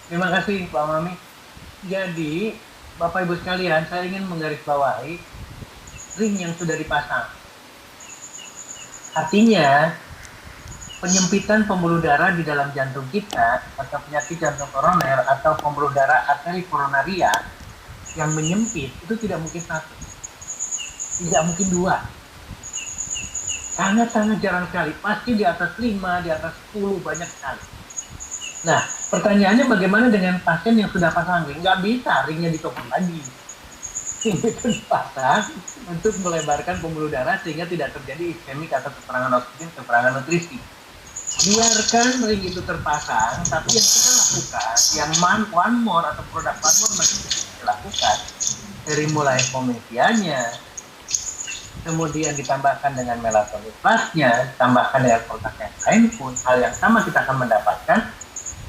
Terima kasih Pak Mami. Jadi Bapak Ibu sekalian, saya ingin menggarisbawahi ring yang sudah dipasang. Artinya penyempitan pembuluh darah di dalam jantung kita atau penyakit jantung koroner atau pembuluh darah arteri koronaria yang menyempit itu tidak mungkin satu, tidak mungkin dua, sangat-sangat jarang sekali, pasti di atas 5, di atas 10, banyak sekali. Nah, pertanyaannya bagaimana dengan pasien yang sudah pasang ring? Nggak bisa, ringnya dicopot lagi. Ring itu dipasang untuk melebarkan pembuluh darah sehingga tidak terjadi iskemik atau kekurangan oksigen, kekurangan nutrisi. Biarkan ring itu terpasang, tapi yang kita lakukan, yang one more atau produk one more masih kita lakukan, dari mulai komedianya, kemudian ditambahkan dengan melatonin plusnya, tambahkan dengan produk yang lain pun, hal yang sama kita akan mendapatkan,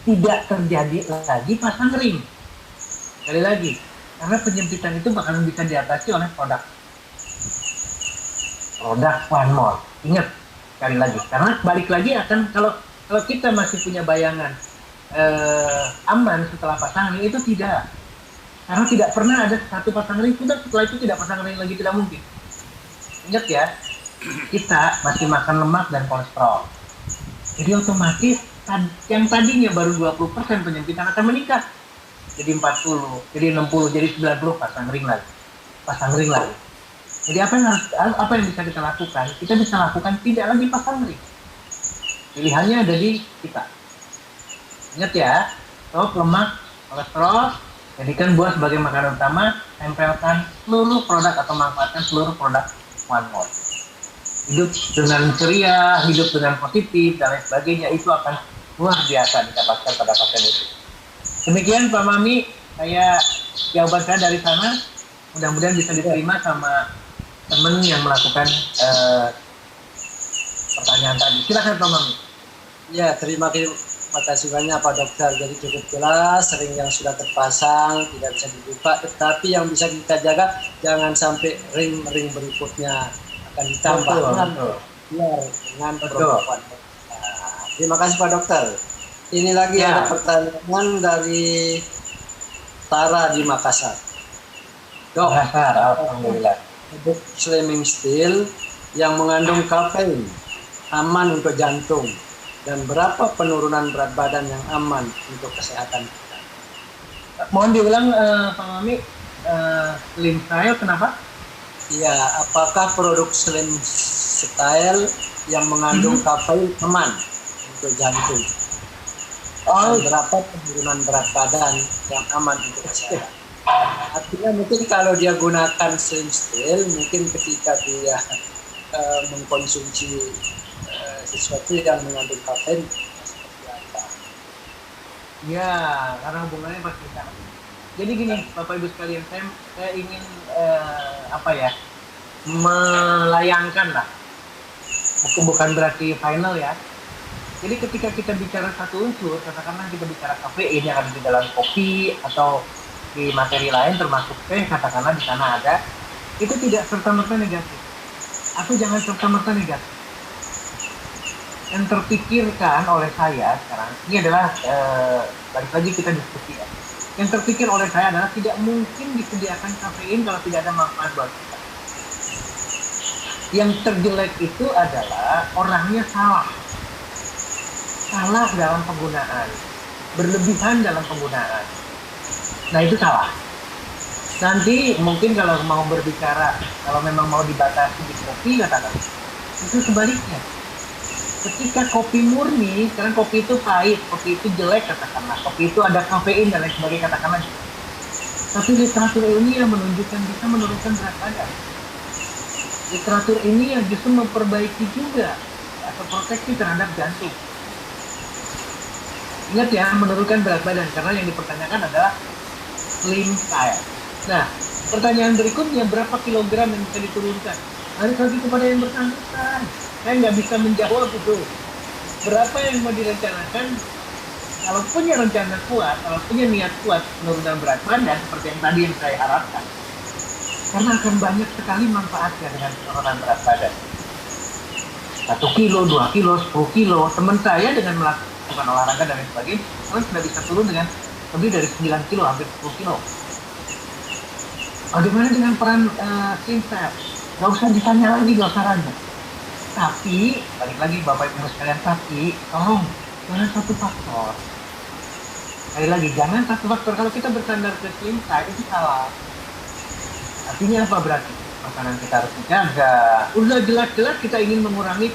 tidak terjadi lagi pasang ring. Sekali lagi, karena penyempitan itu bakalan bisa diatasi oleh produk one more. Ingat, sekali lagi, karena balik lagi akan kalau kita masih punya bayangan aman setelah pasang ring, itu tidak, karena tidak pernah ada satu pasang ring sudah setelah itu tidak pasang ring lagi, tidak mungkin. Ingat ya, kita masih makan lemak dan kolesterol, jadi otomatis yang tadinya baru 20% penyempitan akan meningkat jadi 40, jadi 60, jadi 90, pasang ring lagi. Jadi apa yang bisa kita lakukan? Kita bisa lakukan tidak lagi pasang ring. Pilihannya ada di kita. Ingat ya, stop lemak, kolesterol, jadikan buah sebagai makanan utama, tempelkan seluruh produk atau manfaatkan seluruh produk one more. Hidup dengan ceria, hidup dengan positif, dan lain sebagainya, itu akan luar biasa didapatkan pada pasien itu. Demikian Pak Mami, jawaban saya dari sana, mudah-mudahan bisa diterima sama teman yang melakukan pertanyaan tadi. Silakan Pak Mami. Ya, terima kasih banyak Pak Dokter. Jadi cukup jelas, ring yang sudah terpasang tidak bisa dibuka, tetapi yang bisa kita jaga jangan sampai ring-ring berikutnya akan ditambah dengan produk. Terima kasih Pak Dokter. Ini lagi ada pertanyaan dari Tara di Makassar. Dok, alhamdulillah. Produk Slimming Steel yang mengandung kafein aman untuk jantung, dan berapa penurunan berat badan yang aman untuk kesehatan kita? Mohon diulang Pak Mami, Slim Style kenapa? Iya, apakah produk Slim Style yang mengandung kafein aman untuk jantung? Dan berapa penurunan berat badan yang aman untuk kesehatan? Artinya mungkin kalau dia gunakan Slim Steel, mungkin ketika dia mengkonsumsi sesuatu yang mengandung kafein seperti apa? Ya, karena hubungannya pasti sama. Jadi gini, Bapak Ibu sekalian, saya ingin melayangkan lah. Bukan berarti final ya. Jadi ketika kita bicara satu unsur, katakanlah kita bicara kafein yang ada di dalam kopi atau di materi lain termasuk teh, katakanlah di sana ada, itu tidak serta-merta negatif. Atau jangan serta-merta negatif. Yang terpikirkan oleh saya sekarang, ini adalah balik lagi kita diskusi ya. Yang terpikir oleh saya adalah tidak mungkin disediakan kafein kalau tidak ada manfaat buat kita. Yang terjelek itu adalah orangnya salah dalam penggunaan, berlebihan dalam penggunaan. Nah itu salah. Nanti mungkin kalau mau berbicara, kalau memang mau dibatasi di kopi, katakan itu sebaliknya. Ketika kopi murni, karena kopi itu pahit, kopi itu jelek katakanlah, kopi itu ada kafein dan lain sebagainya katakanlah. Tapi literatur ilmiah menunjukkan bisa menurunkan berat badan. Literatur ini yang justru memperbaiki juga atau proteksi terhadap jantung. Ingat ya, menurunkan berat badan, karena yang dipertanyakan adalah slim style. Nah, pertanyaan berikutnya, berapa kilogram yang bisa diturunkan? Balik lagi kepada yang bersangkutan. Saya nggak bisa menjawab itu. Berapa yang mau direncanakan? Kalau punya rencana kuat, kalau punya niat kuat penurunan berat badan, seperti yang tadi yang saya harapkan, karena akan banyak sekali manfaatnya dengan penurunan berat badan. 1 kilo, 2 kilo, 10 kilo. Teman saya dengan melakukan olahraga dan sebagainya kolesterol sudah bisa turun dengan lebih dari 9 kilo, hampir 10 kilo. Bagaimana dengan peran stem cell? Gak usah ditanya lagi, gak usah ragu. Tapi, balik lagi Bapak Ibu sekalian, tapi tolong, jangan satu faktor. Sekali lagi, jangan satu faktor. Kalau kita bersandar ke slim tide itu salah. Artinya apa berarti? Makanan kita harus dijaga. Udah jelas-jelas kita ingin mengurangi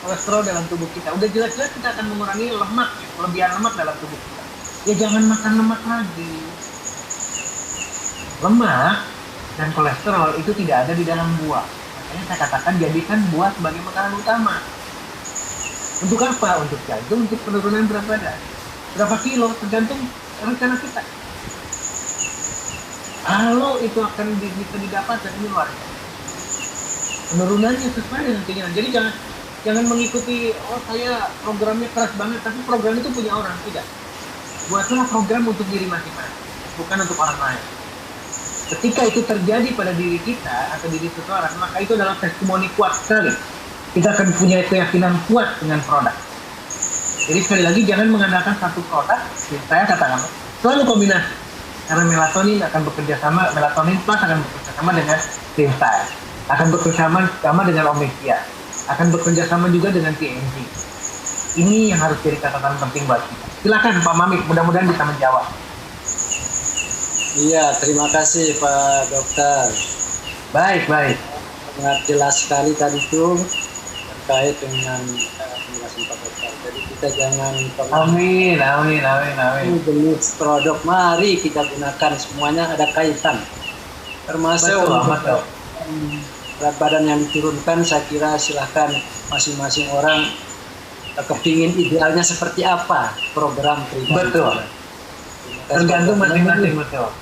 kolesterol dalam tubuh kita. Udah jelas-jelas kita akan mengurangi lemak, kelebihan lemak dalam tubuh kita. Ya jangan makan lemak lagi. Lemak dan kolesterol itu tidak ada di dalam buah. Makanya saya katakan jadikan buah sebagai makanan utama. Untuk apa? Untuk jantung, untuk penurunan berat badan. Berapa kilo? Tergantung rencana kita. Kalau itu akan bisa didapatkan, ini luar biasa. Penurunannya sesuai dengan keinginan. Jadi jangan mengikuti, oh saya programnya keras banget, tapi program itu punya orang. Tidak. Buatlah program untuk diri masing-masing, bukan untuk orang lain. Ketika itu terjadi pada diri kita atau diri seseorang, maka itu adalah testimoni kuat sekali. Kita akan punya keyakinan kuat dengan produk. Jadi sekali lagi jangan mengandalkan satu produk. Saya katakan selalu kombinasi. Karena melatonin akan bekerja sama, melatonin plus akan bekerja sama dengan lifestyle, akan bekerja sama dengan omega, akan bekerja sama juga dengan TNG. Ini yang harus jadi catatan penting buat kita. Silakan Pak Mamik, mudah-mudahan bisa menjawab. Iya, terima kasih Pak Dokter. Baik. Sangat jelas sekali tadi itu terkait dengan penjelasan Pak Dokter. Jadi kita jangan pernah Amin. jenis produk, mari kita gunakan, semuanya ada kaitan. Termasuk Betul. berat badan yang diturunkan, saya kira silahkan masing-masing orang kepingin idealnya seperti apa program pribadi. Betul. Tergantung masing-masing, betul.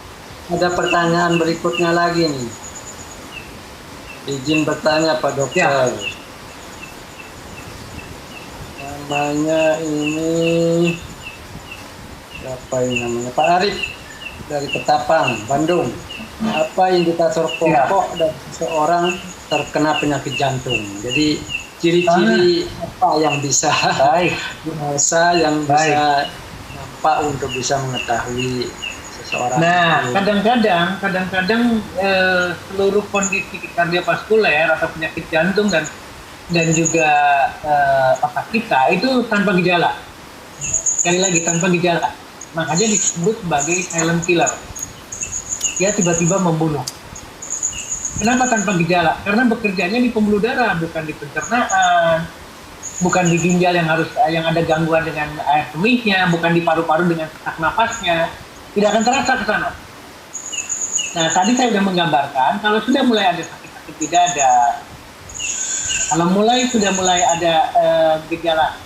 Ada pertanyaan berikutnya lagi nih. Izin bertanya Pak Dokter. Ya. Namanya ini siapa ini namanya? Pak Arif dari Ketapang, Bandung. Apa indikator pokok dan seseorang terkena penyakit jantung? Jadi ciri-ciri apa yang bisa dirasa, yang bisa nampak untuk bisa mengetahui seseorang? Nah, kadang-kadang seluruh kondisi kardiovaskuler atau penyakit jantung dan juga otak kita itu tanpa gejala. Sekali lagi tanpa gejala. Makanya disebut sebagai silent killer. Dia tiba-tiba membunuh. Kenapa tanpa gejala? Karena bekerjanya di pembuluh darah, bukan di pencernaan, bukan di ginjal yang ada gangguan dengan air kemihnya, bukan di paru-paru dengan sesak napasnya. Tidak akan terasa ke sana. Nah, tadi saya sudah menggambarkan kalau sudah mulai ada sakit-sakit di dada, kalau sudah mulai ada gejala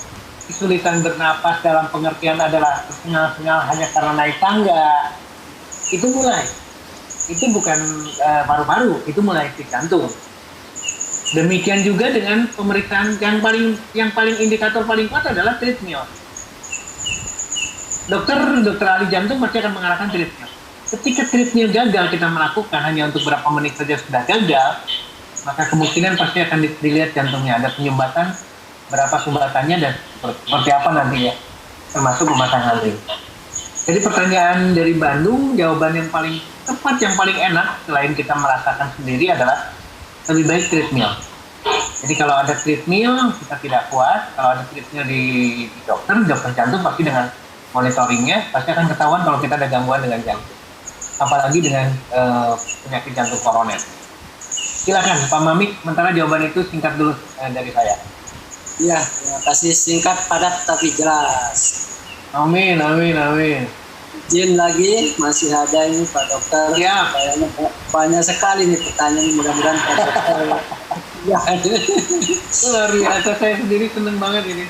kesulitan bernapas dalam pengertian adalah sengal-sengal hanya karena naik tangga, itu mulai. Itu bukan paru-paru, itu mulai ke jantung. Demikian juga dengan pemeriksaan yang paling indikator paling kuat adalah treadmill. Dokter ahli jantung pasti akan mengarahkan treadmill. Ketika treadmill gagal kita melakukan hanya untuk beberapa menit saja sudah gagal, maka kemungkinan pasti akan dilihat jantungnya ada penyumbatan, berapa sumbatannya dan seperti apa nanti ya, termasuk pemasangan ring. Jadi pertanyaan dari Bandung, jawaban yang paling tepat, yang paling enak selain kita merasakan sendiri adalah lebih baik treadmill. Jadi kalau ada treadmill kita tidak kuat, kalau ada treadmill di dokter jantung pasti dengan monitoringnya pasti akan ketahuan kalau kita ada gangguan dengan jantung. Apalagi dengan penyakit jantung koroner. Silakan Pak Mamik, sementara jawaban itu singkat dulu dari saya. Iya, terima kasih, singkat, padat, tapi jelas. Amin. Izin lagi, masih ada ini Pak Dokter. Ya. Kayaknya banyak sekali nih pertanyaan, mudah-mudahan Pak Dokter. Ya. Luar biasa, saya sendiri seneng banget ini.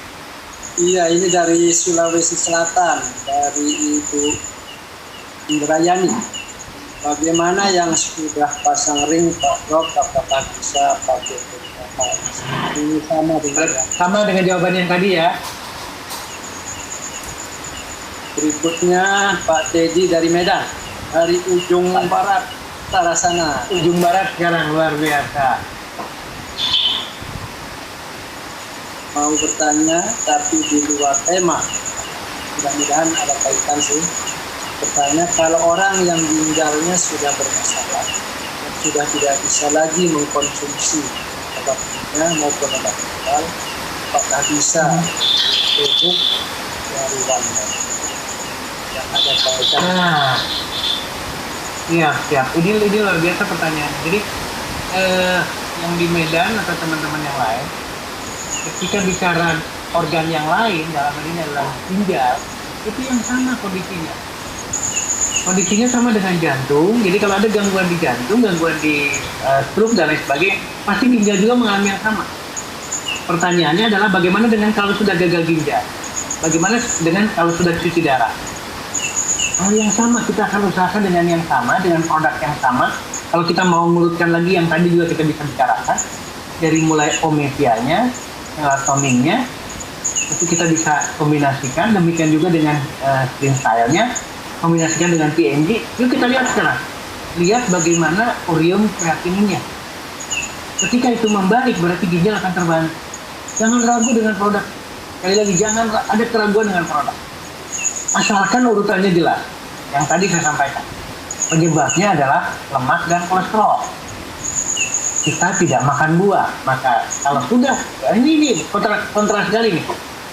Iya, ini dari Sulawesi Selatan, dari Ibu Indrayani. Bagaimana yang sudah pasang ring Pak Dok, apakah bisa pakai ini sama dengan jawaban yang tadi ya. Berikutnya Pak Teddy dari Medan, dari ujung barat utara sana. Ujung barat sekarang, luar biasa. Mau bertanya tapi di luar tema. mudah-mudahan ada kaitan sih. Bertanya, kalau orang yang ginjalnya sudah bermasalah, sudah tidak bisa lagi mengkonsumsi obat ginjal maupun obat herbal, apakah bisa tubuh dari wonder yang ada kaitan? Iya, siap. Ini luar biasa pertanyaan. Jadi yang di Medan atau teman-teman yang lain, ketika bicara organ yang lain, dalam hal ini adalah ginjal, itu yang sama kondisinya. Kondisinya sama dengan jantung. Jadi kalau ada gangguan di jantung, gangguan di stroke dan lain sebagainya, pasti ginjal juga mengalami yang sama. Pertanyaannya adalah bagaimana dengan kalau sudah gagal ginjal? Bagaimana dengan kalau sudah cuci darah? Hal yang sama, kita akan usahakan dengan yang sama, dengan produk yang sama. Kalau kita mau mengurutkan lagi yang tadi juga kita bisa bicarakan, dari mulai omega-nya, melatoninnya, itu kita bisa kombinasikan. Demikian juga dengan screen style-nya, kombinasikan dengan PNG. Yuk kita lihat sekarang. Lihat bagaimana urium kreatininnya. Ketika itu membaik, berarti ginjal akan terbantu. Jangan ragu dengan produk. Sekali lagi, jangan ada keraguan dengan produk. Asalkan urutannya jelas. Yang tadi saya sampaikan. Penyebabnya adalah lemak dan kolesterol. Kita tidak makan buah. Maka kalau sudah, ini kontra sekali nih.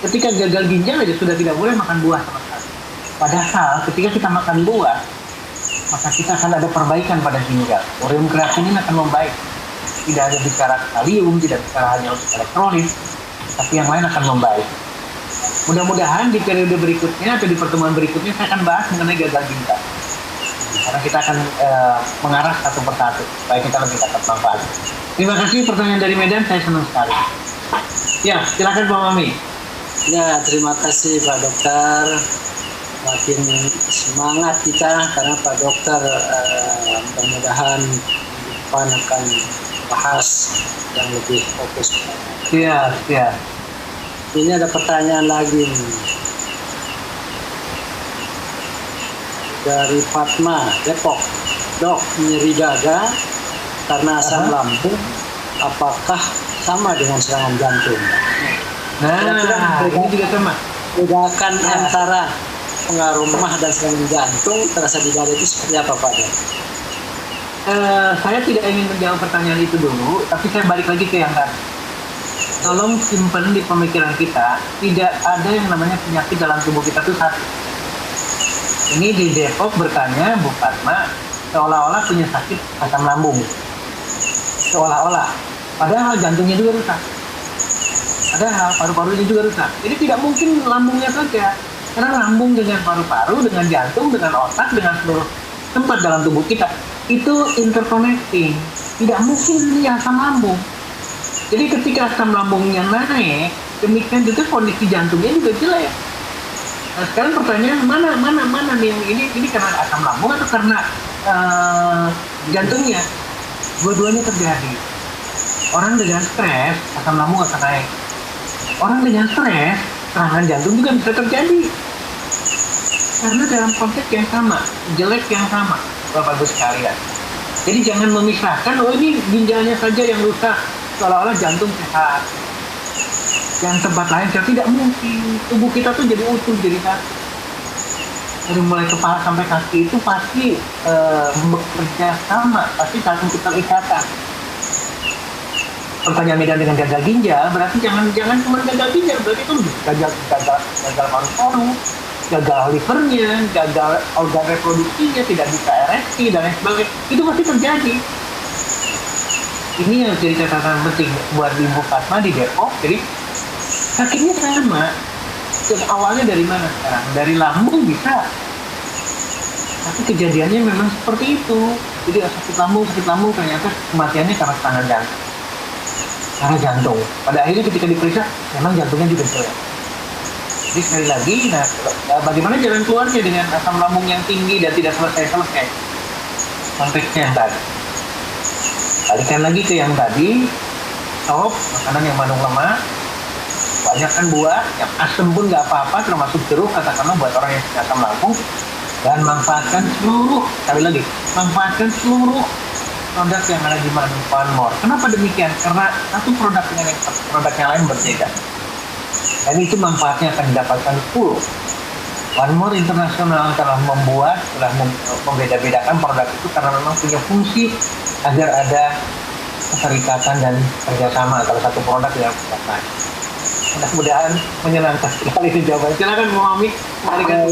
Ketika gagal ginjal aja sudah tidak boleh makan buah sama sekali. Padahal ketika kita makan buah, maka kita akan ada perbaikan pada ginjal. Urium kreatinin akan membaik. Tidak hanya bicara kalium, tidak bicara hanya untuk elektrolit, tapi yang lain akan membaik. Mudah-mudahan di periode berikutnya atau di pertemuan berikutnya saya akan bahas mengenai gagal ginjal. Karena kita akan mengarah satu persatu supaya kita lebih dapat manfaat. Terima kasih pertanyaan dari Medan, saya senang sekali. Ya, silakan Pak Mami. Ya, terima kasih Pak Dokter. Makin semangat kita karena Pak Dokter mudah-mudahan depan akan bahas yang lebih fokus. Iya. Ini ada pertanyaan lagi nih. Dari Fatma, Depok. Dok, nyeri dada karena asam lambung, apakah sama dengan serangan jantung? Nah, ini juga sama. Bedakan antara pengaruh mah dan serangan jantung terasa di dada itu seperti apa Pak Dok? Saya tidak ingin menjawab pertanyaan itu dulu, tapi saya balik lagi ke yang tadi. Tolong simpan di pemikiran kita, tidak ada yang namanya penyakit dalam tubuh kita itu satu. Ini di Depok bertanya, Bu Fatma, seolah-olah punya sakit asam lambung. Seolah-olah. Padahal jantungnya juga rusak. Padahal paru-parunya juga rusak. Jadi tidak mungkin lambungnya saja. Karena lambung dengan paru-paru, dengan jantung, dengan otak, dengan seluruh tempat dalam tubuh kita, itu interconnecting. Tidak mungkin ini asam lambung. Jadi ketika asam lambungnya naik, demikian juga kondisi jantungnya juga jelek. Nah, sekarang pertanyaan mana nih ini karena asam lambung atau karena jantungnya? Dua-duanya terjadi. Orang dengan stres, asam lambung akan naik. Orang dengan stres, serangan jantung juga bisa terjadi. Karena dalam konteks yang sama, jelek yang sama, Bapak-Ibu sekalian. Jadi jangan memisahkan, oh ini ginjalnya saja yang rusak, seolah-olah jantung sehat. Yang tempat lain tidak mungkin. Tubuh kita tuh jadi utuh, jadi satu. Dari mulai kepala sampai kaki itu pasti bekerja sama, pasti satu keterikatan. Pertanyaan Medan dengan gagal ginjal, berarti jangan cuma gagal ginjal, berarti itu gagal paru-paru, gagal livernya, gagal organ reproduksinya, tidak bisa ereksi dan lain sebagainya. Itu pasti terjadi. Ini yang jadi catatan penting buat Ibu Fatma di Depok. Jadi sakitnya sama. Awalnya dari mana sekarang? Dari lambung bisa. Tapi kejadiannya memang seperti itu. Jadi sakit lambung ternyata kematiannya karena serangan jantung. Karena jantung. Pada akhirnya ketika diperiksa, memang jantungnya juga jelek. Jadi sekali lagi, bagaimana jalan keluarnya dengan asam lambung yang tinggi dan tidak selesai-selesai? Konteksnya yang tadi. Balikan lagi ke yang tadi, stop makanan yang mengandung lemak, banyakkan buah, yang asam pun nggak apa-apa, termasuk jeruk katakanlah buat orang yang punya asam lambung, dan manfaatkan seluruh produk yang ada di One More. Kenapa demikian? Karena satu produk dengan produk yang lain berbeda. Dan itu manfaatnya akan didapatkan full. One More International telah membeda-bedakan produk itu karena memang punya fungsi agar ada keterikatan dan kerjasama antara satu produk dengan produk lain. Mudah-mudahan menyenangkan sekali ini jawabannya. Silakan Bu Mami, mari kita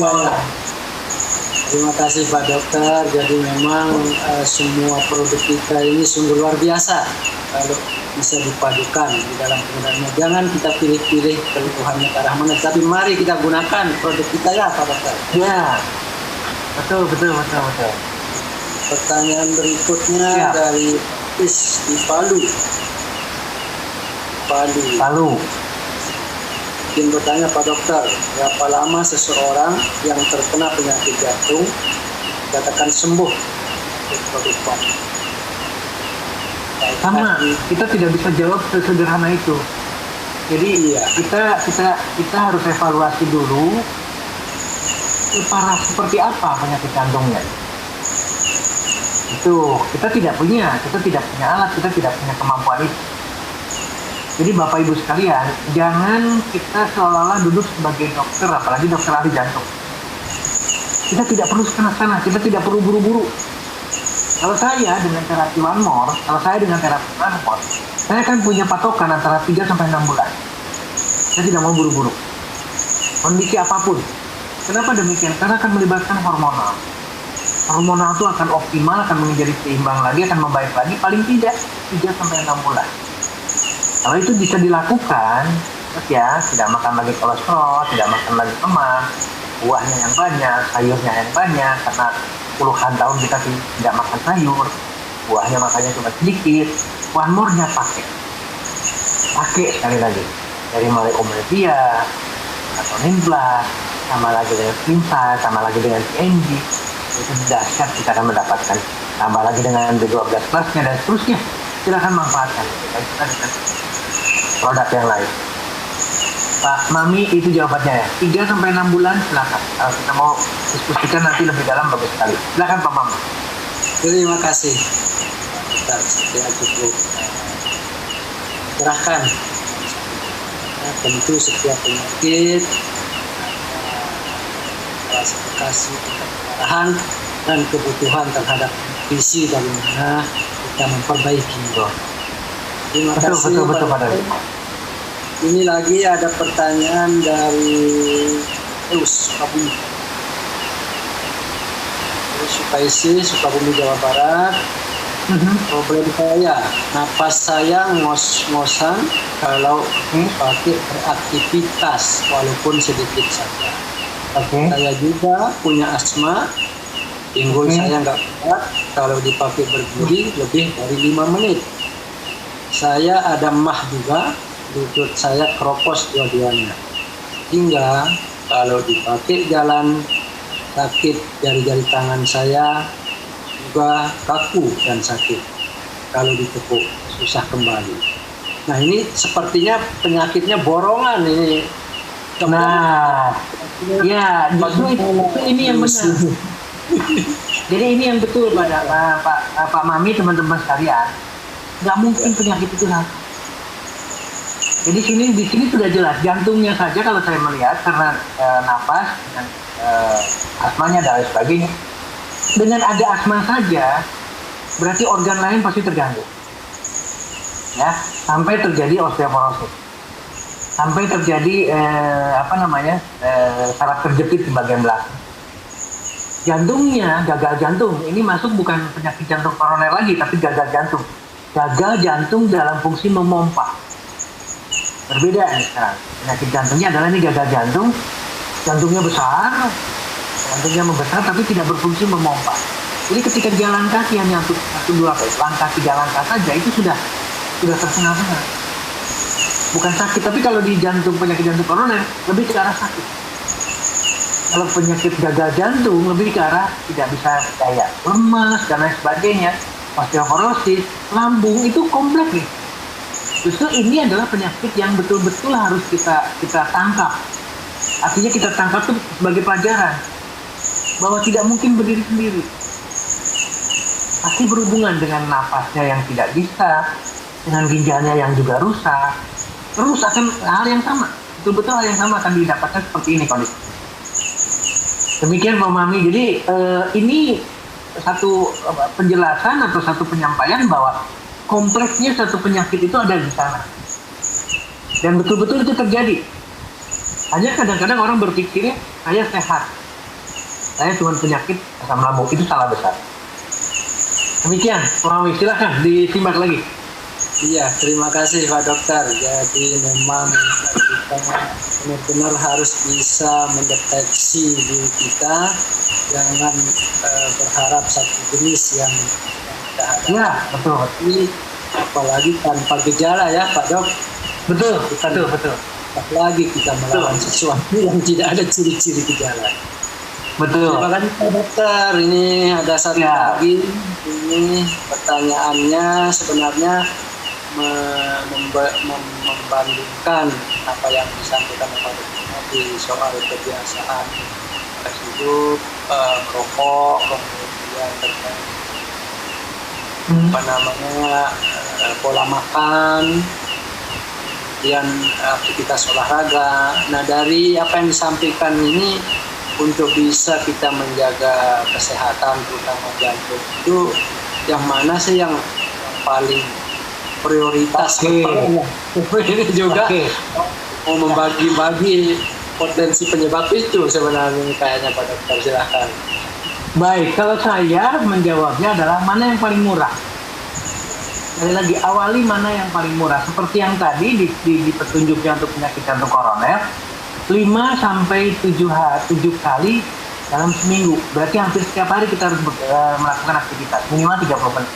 Terima kasih Pak Dokter. Jadi memang semua produk kita ini sungguh luar biasa kalau bisa dipadukan di dalam penggunaannya. Jangan kita pilih-pilih keluhannya ke arah mana, tapi mari kita gunakan produk kita ya Pak Dokter. Ya, betul. Pertanyaan berikutnya dari Is di Palu. Ingin bertanya Pak Dokter, berapa lama seseorang yang terkena penyakit jantung dikatakan sembuh dari produk Pak? Sama, kita tidak bisa jawab sesederhana itu. Jadi kita harus evaluasi dulu parah seperti apa penyakit jantungnya. Itu kita tidak punya alat, kita tidak punya kemampuan itu. Jadi Bapak Ibu sekalian, jangan kita seolah-olah duduk sebagai dokter, apalagi dokter ahli jantung. Kita tidak perlu sana, kita tidak perlu buru-buru. Kalau saya dengan terapi One More, saya kan punya patokan antara 3 sampai 6 bulan. Saya tidak mau buru-buru. Kondisi apapun. Kenapa demikian? Karena akan melibatkan hormonal. Hormonal itu akan optimal, akan menjadi seimbang lagi, akan membaik lagi, paling tidak 3 sampai 6 bulan. Kalau itu bisa dilakukan, terus ya tidak makan lagi kolesterol, tidak makan lagi lemak, buahnya yang banyak, sayurnya yang banyak, karena puluhan tahun kita tidak makan sayur, buahnya makannya cuma sedikit, One More-nya pakai sekali lagi, dari mulai Omelvia, atau Nimblas, sama lagi dengan Slimsa, sama lagi dengan PNG, itu dahsyat kita akan mendapatkan, tambah lagi dengan B12 Plus-nya dan seterusnya, silakan manfaatkan. Kita dengan produk yang lain. Pak Mami, itu jawabannya ya. 3 sampai 6 bulan silakan. Kalau kita mau diskusikan nanti lebih dalam, bagus sekali. Silakan Pak Mami. Terima kasih. Kita cukup serahkan. Tentu setiap penyakit klasifikasi keparahan dan kebutuhan terhadap visi bagaimana kita memperbaiki. Terima kasih. Betul Pak Dari. Ini lagi ada pertanyaan dari Sukabumi. Sukabumi, Jawa Barat. Problem saya, napas saya ngos-ngosan kalau pakai beraktivitas walaupun sedikit saja. Saya juga punya asma, pinggul saya nggak kuat kalau dipakai berdiri lebih dari 5 menit. Saya ada mah juga, lutut saya keropos dua-duanya. Hingga kalau dipakai jalan sakit, jari-jari tangan saya juga kaku dan sakit. Kalau ditekuk susah kembali. Nah ini sepertinya penyakitnya borongan ini. Nah, ya justru ini yang benar. Jadi ini yang betul Pak Mami, teman-teman sekalian. Nggak mungkin penyakit itu satu. Jadi di sini sudah jelas jantungnya saja kalau saya melihat karena napas dan asmanya dan lain sebagainya. Dengan ada asma saja berarti organ lain pasti terganggu. Ya, sampai terjadi osteoporosis. Sampai terjadi saraf terjepit di bagian belakang. Jantungnya, gagal jantung, ini masuk bukan penyakit jantung koroner lagi, tapi gagal jantung. Gagal jantung dalam fungsi memompa. Berbeda nih sekarang. Penyakit jantungnya adalah ini gagal jantung, jantungnya besar, jantungnya membesar tapi tidak berfungsi memompa. Jadi ketika jalan kaki hanya 1, 2 langkah, 3 langkah saja itu sudah tersengal-sengal. Bukan sakit, tapi kalau di penyakit jantung koroner lebih ke arah sakit. Kalau penyakit gagal jantung lebih ke arah tidak bisa daya, lemas dan lain sebagainya. Osteoporosis, lambung itu kompleks nih. Justru ini adalah penyakit yang betul-betul harus kita tangkap. Artinya kita tangkap itu sebagai pelajaran bahwa tidak mungkin berdiri sendiri. Pasti berhubungan dengan napasnya yang tidak bisa, dengan ginjalnya yang juga rusak. Terus akan hal yang sama, betul-betul hal yang sama akan didapatkan seperti ini kondisi. Demikian Pak Mami. Jadi ini satu penjelasan atau satu penyampaian bahwa kompleksnya satu penyakit itu ada di sana. Dan betul-betul itu terjadi. Hanya kadang-kadang orang berpikirnya, saya sehat. Saya cuma penyakit asam lambung. Itu salah besar. Demikian, Pak Mami. Silakan disimak lagi. Iya, terima kasih Pak Dokter. Jadi memang kita benar-benar harus bisa mendeteksi diri kita, jangan berharap satu jenis yang kita hadapi. Ya, betul. Apalagi tanpa gejala ya Pak Dok. Betul. Apalagi kita melawan sesuatu yang tidak ada ciri-ciri gejala. Betul. Terima kasih Pak Dokter. Ini ada satu lagi. Ini pertanyaannya sebenarnya membandingkan apa yang disampaikan Pak Dokter tadi soal kebiasaan hidup, merokok, kemudian pola makan, kemudian aktivitas olahraga. Nah, dari apa yang disampaikan ini untuk bisa kita menjaga kesehatan terutama jantung itu yang mana sih yang paling prioritas? Ini juga mau membagi-bagi potensi penyebab itu sebenarnya kayaknya Pak Dokter, silahkan. Baik, kalau saya menjawabnya adalah mana yang paling murah. Sekali lagi, awali mana yang paling murah. Seperti yang tadi di petunjuknya untuk penyakit jantung koroner, 5-7 kali dalam seminggu. Berarti hampir setiap hari kita harus melakukan aktivitas, minimal 30 menit.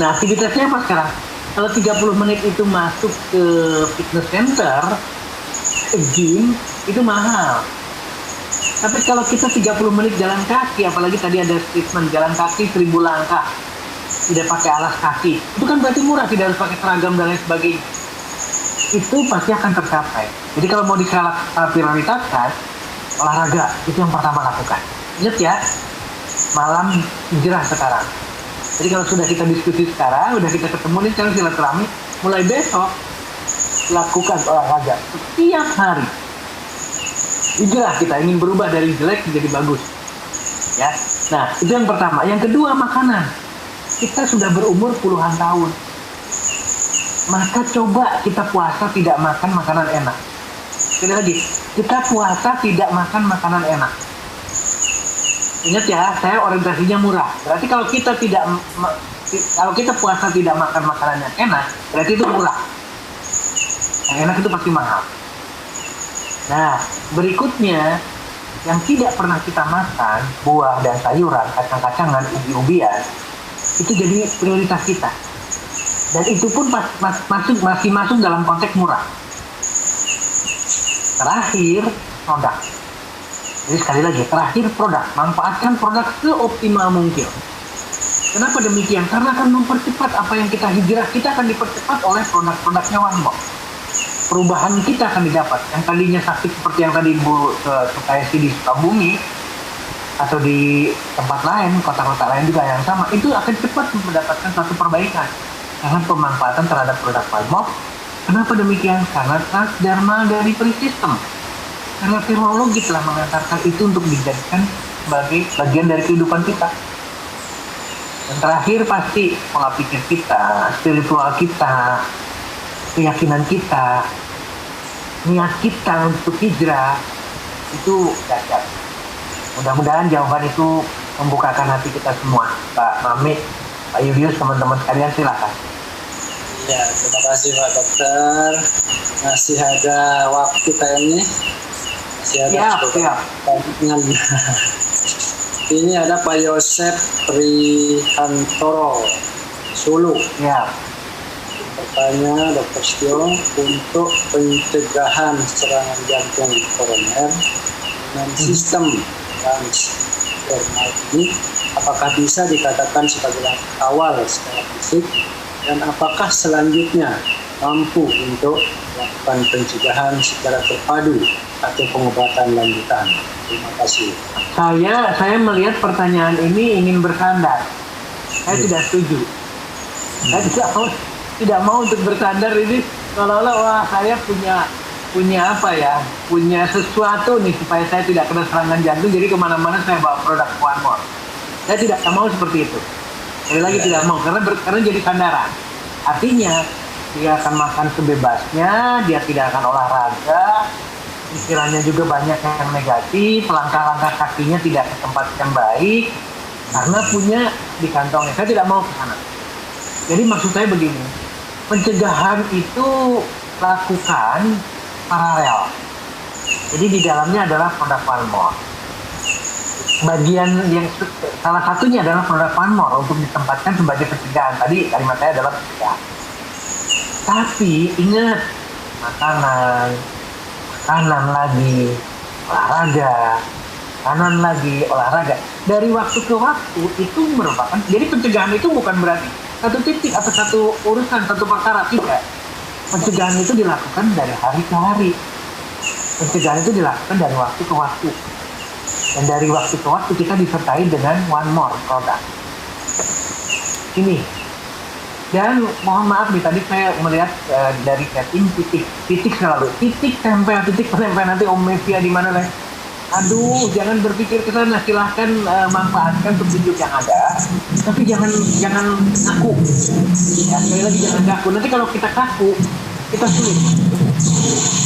Nah, aktivitasnya apa sekarang? Kalau 30 menit itu masuk ke fitness center, ke gym, itu mahal. Tapi kalau kita 30 menit jalan kaki, apalagi tadi ada statement jalan kaki 1000 langkah, tidak pakai alas kaki, itu kan berarti murah, tidak harus pakai seragam dan lain sebagainya. Itu pasti akan tercapai. Jadi kalau mau prioritaskan, olahraga itu yang pertama lakukan. Ingat ya, malam hijrah sekarang. Jadi kalau sudah kita diskusi sekarang, udah kita ketemu nih sekarang silaturahmi, mulai besok lakukan olahraga setiap hari. Hijrah, kita ingin berubah dari jelek menjadi bagus. Ya. Nah, itu yang pertama. Yang kedua, makanan. Kita sudah berumur puluhan tahun. Maka coba kita puasa tidak makan makanan enak. Sekali lagi, kita puasa tidak makan makanan enak. Ingat ya, saya orientasinya murah. Berarti kalau kita puasa tidak makan makanan yang enak, berarti itu murah. Yang enak itu pasti mahal. Nah, berikutnya yang tidak pernah kita makan, buah dan sayuran, kacang-kacangan, ubi-ubian, itu jadi prioritas kita. Dan itu pun masih masuk dalam konteks murah. Terakhir, produk. Jadi sekali lagi, terakhir produk. Manfaatkan produk seoptimal mungkin. Kenapa demikian? Karena akan mempercepat apa yang kita hijrah, kita akan dipercepat oleh produk-produknya OneMock. Perubahan kita akan didapat. Yang tadinya sakit seperti yang tadi Bu Sukayati di Sukabumi, atau di tempat lain, kota-kota lain juga yang sama, itu akan cepat mendapatkan satu perbaikan. Karena pemanfaatan terhadap produk OneMock. Kenapa demikian? Karena transdermal dari Prisystem. Karena virologi telah mengantarkan itu untuk dijadikan sebagai bagian dari kehidupan kita. Dan terakhir pasti pola pikir kita, spiritual kita, keyakinan kita, niat kita untuk hijrah, itu dahsyat. Mudah-mudahan jawaban itu membukakan hati kita semua. Pak Mami, Pak Julius, teman-teman sekalian, silakan. Ya, terima kasih Pak Dokter. Masih ada waktu kayaknya. Masih ada pertanyaan. Ini ada Pak Yosep Prihantoro, Solo. Ya. Bertanya Dr. Setio, untuk pencegahan serangan jantung koroner dengan sistem transdermal ini, apakah bisa dikatakan sebagai langkah awal secara fisik, dan apakah selanjutnya mampu untuk melakukan pencegahan secara terpadu atau pengobatan lanjutan? Terima kasih. Saya melihat pertanyaan ini ingin bersandar. Saya tidak setuju. Saya tidak mau untuk bersandar ini seolah-olah wah saya punya punya apa ya, punya sesuatu nih supaya saya tidak kena serangan jantung, jadi kemana-mana saya bawa produk One More. Saya tidak mau seperti itu. Sekali lagi tidak mau, karena jadi sandaran. Artinya dia akan makan sebebasnya, dia tidak akan olahraga, pikirannya juga banyak yang negatif, langkah-langkah kakinya tidak ke tempat yang baik, karena punya di kantongnya. Saya tidak mau ke sana. Jadi maksud saya begini, pencegahan itu lakukan paralel. Jadi di dalamnya adalah produk One More. Bagian yang salah satunya adalah produk One More untuk ditempatkan sebagai pencegahan. Tadi kalimat saya adalah pencegahan. Tapi ingat, makanan lagi, olahraga. Dari waktu ke waktu itu merupakan, jadi pencegahan itu bukan berarti satu titik atau satu urusan, satu perkara, tidak. Pencegahan itu dilakukan dari hari ke hari. Pencegahan itu dilakukan dari waktu ke waktu. Dan dari waktu ke waktu kita disertai dengan One More produk. Ini. Dan mohon maaf nih, tadi saya melihat dari setting titik selalu. Titik tempel nanti Om Mevia di mana lah. Aduh, jangan berpikir ke sana, silahkan manfaatkan petunjuk yang ada. Tapi jangan kaku. Ya, sekali lagi jangan kaku. Nanti kalau kita kaku, kita sulit.